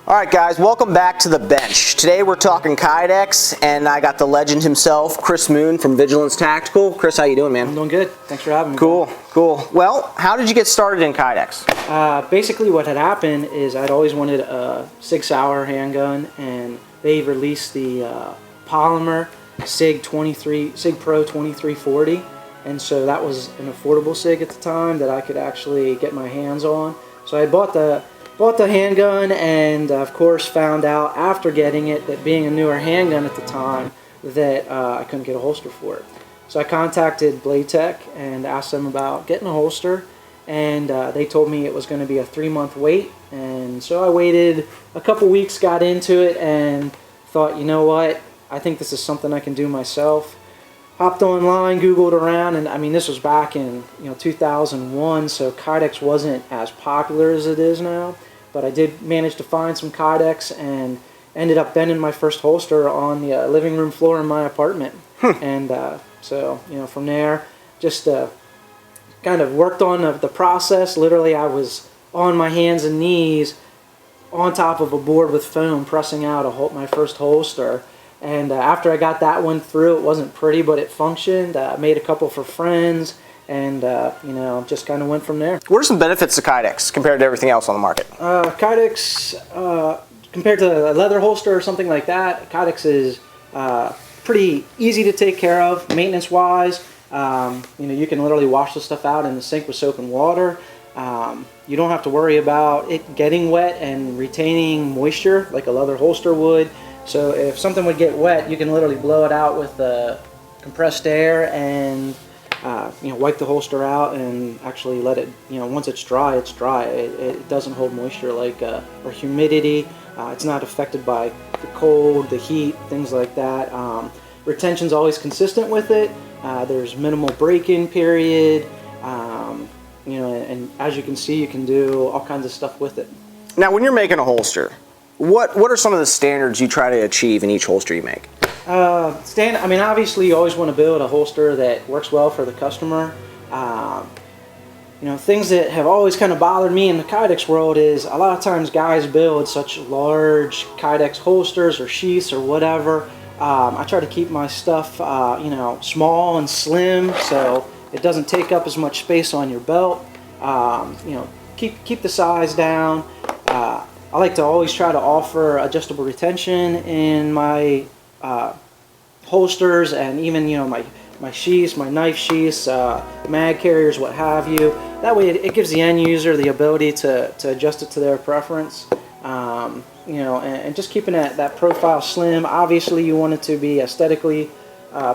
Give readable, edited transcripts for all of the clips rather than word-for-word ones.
All right, guys, welcome back to the bench. Today we're talking Kydex, and I got the legend himself, Chris Moon from Vigilance Tactical. Chris, how you doing, man? I'm doing good. Thanks for having me. Cool. Well, how did you get started in Kydex? Basically, what had happened is I'd always wanted a Sig Sauer handgun, and they released the polymer Sig Pro 2340, and so that was an affordable Sig at the time that I could actually get my hands on. So I bought the handgun, and of course found out after getting it that being a newer handgun at the time that I couldn't get a holster for it. So I contacted Blade Tech and asked them about getting a holster, and they told me it was going to be a 3-month wait. And so I waited a couple weeks, got into it, and thought, you know what, I think this is something I can do myself. Hopped online, Googled around, and I mean, this was back in 2001, so Kydex wasn't as popular as it is now. But I did manage to find some Kydex and ended up bending my first holster on the living room floor in my apartment. And so from there, just kind of worked on the process. Literally, I was on my hands and knees on top of a board with foam, pressing out my first holster. And after I got that one through, it wasn't pretty, but it functioned. I made a couple for friends, and just kind of went from there. What are some benefits to Kydex compared to everything else on the market? Kydex, compared to a leather holster or something like that, Kydex is pretty easy to take care of, maintenance-wise. You can literally wash the stuff out in the sink with soap and water. You don't have to worry about it getting wet and retaining moisture like a leather holster would. So if something would get wet, you can literally blow it out with compressed air and wipe the holster out and actually let it, once it's dry, it's dry. It doesn't hold moisture or humidity. It's not affected by the cold, the heat, things like that. Retention's always consistent with it. There's minimal break-in period. And as you can see, you can do all kinds of stuff with it. Now, when you're making a holster, what are some of the standards you try to achieve in each holster you make? Obviously you always want to build a holster that works well for the customer. Things that have always kind of bothered me in the Kydex world is a lot of times guys build such large Kydex holsters or sheaths or whatever. I try to keep my stuff, small and slim, so it doesn't take up as much space on your belt. Keep the size down. I like to always try to offer adjustable retention in my holsters, and even my sheaths, my knife sheaths, mag carriers, what have you. That way it gives the end user the ability to adjust it to their preference. And just keeping that profile slim. Obviously you want it to be aesthetically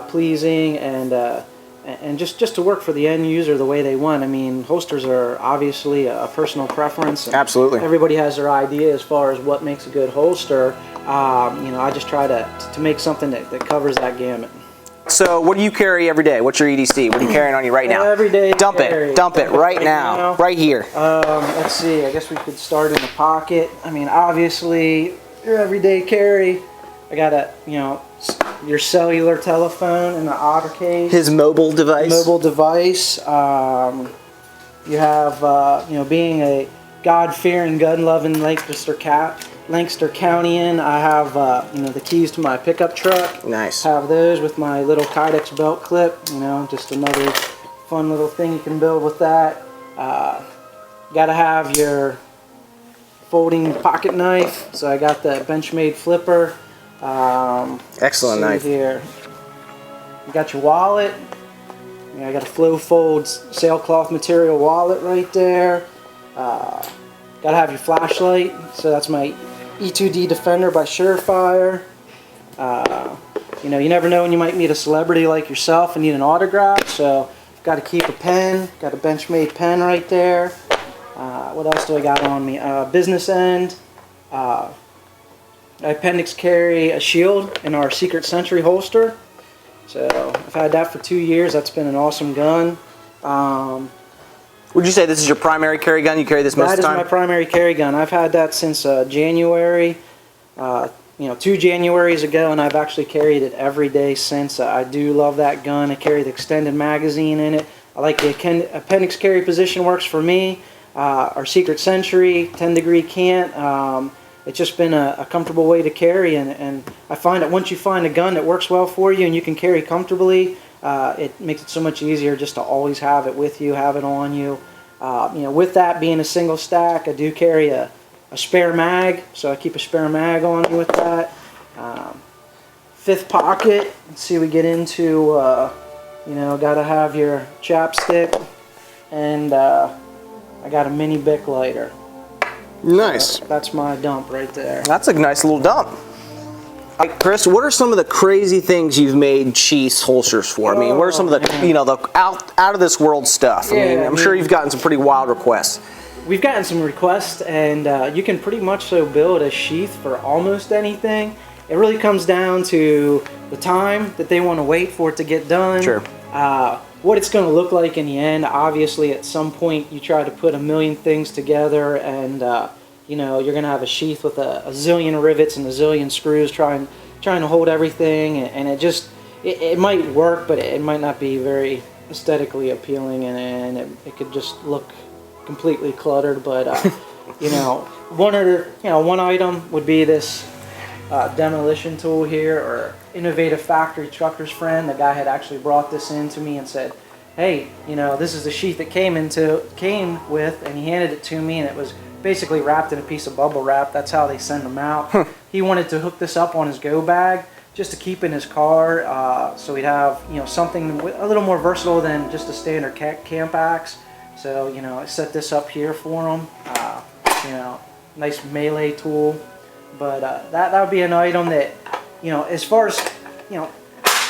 pleasing and just to work for the end user the way they want. I mean, holsters are obviously a personal preference. And absolutely. Everybody has their idea as far as what makes a good holster. I just try to make something that covers that gamut. So what do you carry every day? What's your EDC? What are you carrying on you right now? Every day. Dump it right now. Right here. Let's see. I guess we could start in the pocket. I mean, obviously, your everyday carry. I got your cellular telephone in the otter case. His mobile device. You have, being a God-fearing, gun-loving Lancaster Countyan, I have, the keys to my pickup truck. Nice. Have those with my little Kydex belt clip. Just another fun little thing you can build with that. Got to have your folding pocket knife. So I got the Benchmade flipper. Excellent knife. Here. You got your wallet. I got a Flow Fold sailcloth material wallet right there. Got to have your flashlight. So that's my E2D Defender by Surefire. You never know when you might meet a celebrity like yourself and need an autograph. So got to keep a pen. Got a Benchmade pen right there. What else do I got on me? Business end. I appendix carry a shield in our Secret Sentry holster. So I've had that for 2 years. That's been an awesome gun. Would you say this is your primary carry gun? You carry this most of the time? That is my primary carry gun. I've had that since January, 2 Januaries ago, and I've actually carried it every day since. I do love that gun. I carry the extended magazine in it. I like the appendix carry position, works for me. Our Secret Sentry 10-degree cant. it's just been a comfortable way to carry, and I find that once you find a gun that works well for you and you can carry comfortably, it makes it so much easier just to always have it with you, have it on you. With that being a single stack, I do carry a spare mag, so I keep a spare mag on me with that. Fifth pocket, let's see, we get into, gotta have your chapstick, and I got a mini Bic lighter. Nice. So that's my dump right there. That's a nice little dump. All right, Chris, what are some of the crazy things you've made sheaths, holsters for? I mean, what are some of the, the out of this world stuff? I'm sure you've gotten some pretty wild requests. We've gotten some requests, and you can pretty much so build a sheath for almost anything. It really comes down to the time that they want to wait for it to get done. Sure. What it's going to look like in the end. Obviously, at some point, you try to put a million things together, and you're going to have a sheath with a zillion rivets and a zillion screws trying to hold everything, and it might work, but it might not be very aesthetically appealing, and it could just look completely cluttered. But one item would be this demolition tool here, or innovative factory trucker's friend. The guy had actually brought this in to me and said, hey, this is the sheath that came with, and he handed it to me, and it was basically wrapped in a piece of bubble wrap. That's how they send them out. He wanted to hook this up on his go bag just to keep in his car, so he'd have something a little more versatile than just a standard camp axe. So I set this up here for him. Nice melee tool. But that would be an item that, as far as, I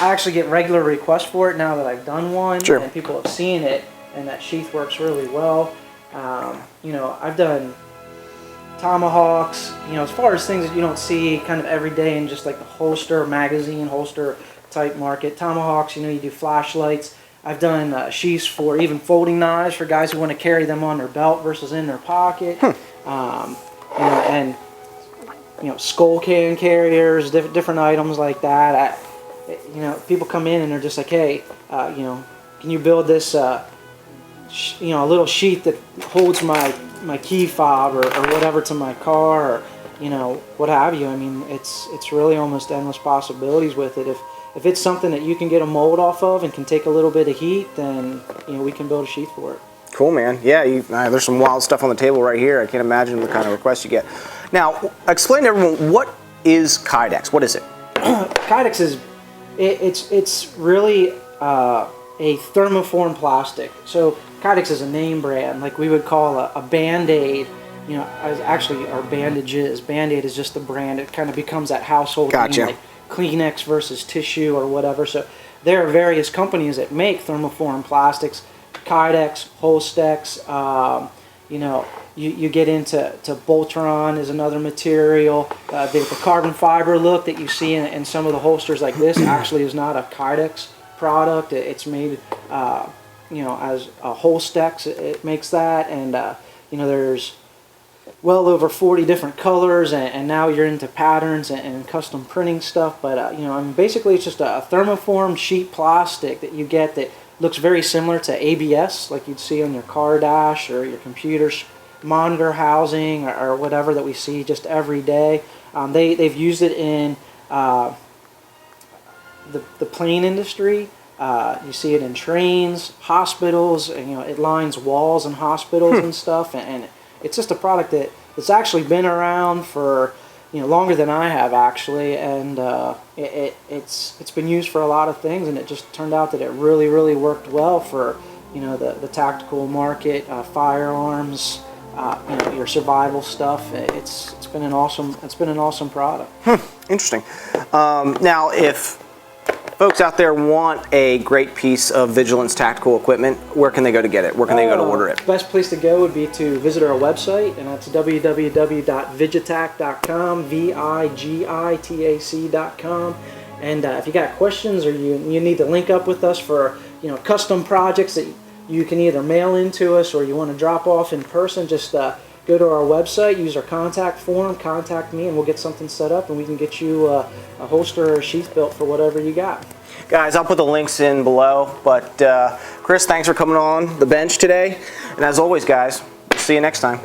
actually get regular requests for it now that I've done one. Sure. And people have seen it, and that sheath works really well. I've done tomahawks, as far as things that you don't see kind of every day in just like the magazine holster type market. Tomahawks, you do flashlights. I've done sheaths for even folding knives for guys who want to carry them on their belt versus in their pocket. And skull can carriers, different items like that. People come in and they're just like, hey, can you build this, a little sheath that holds my key fob or whatever to my car, or what have you. I mean, it's really almost endless possibilities with it. If it's something that you can get a mold off of and can take a little bit of heat, then we can build a sheath for it. Cool, man. Yeah, there's some wild stuff on the table right here. I can't imagine the kind of requests you get. Now, explain to everyone, what is Kydex? What is it? Kydex is, it's really a thermoform plastic. So Kydex is a name brand, like we would call a Band-Aid. Actually our bandages. Band-Aid is just the brand. It kind of becomes that household Gotcha. name, like Kleenex versus tissue or whatever. So there are various companies that make thermoform plastics. Kydex, Holstex, you get into Boltron is another material. The carbon fiber look that you see in some of the holsters like this actually is not a Kydex product. It's made, as a Holstex. It makes that, and there's well over 40 different colors, and now you're into patterns and custom printing stuff. But basically it's just a thermoform sheet plastic that you get that looks very similar to ABS, like you'd see on your car dash or your computer's monitor housing or whatever that we see just every day. They've used it in the plane industry. You see it in trains, hospitals, and it lines walls in hospitals and stuff. And it's just a product that's actually been around for longer than I have actually, and it's been used for a lot of things, and it just turned out that it really, really worked well for the tactical market, firearms, your survival stuff. It's been an awesome product. Interesting. Now, if folks out there want a great piece of Vigilance tactical equipment, where can they go to get it? Where can they go to order it? Best place to go would be to visit our website, and that's www.vigitac.com, vigitac.com. And if you got questions or you need to link up with us for custom projects that you can either mail into us or you want to drop off in person, just go to our website, use our contact form, contact me, and we'll get something set up, and we can get you a holster or a sheath built for whatever you got. Guys, I'll put the links in below, but Chris, thanks for coming on the bench today, and as always, guys, see you next time.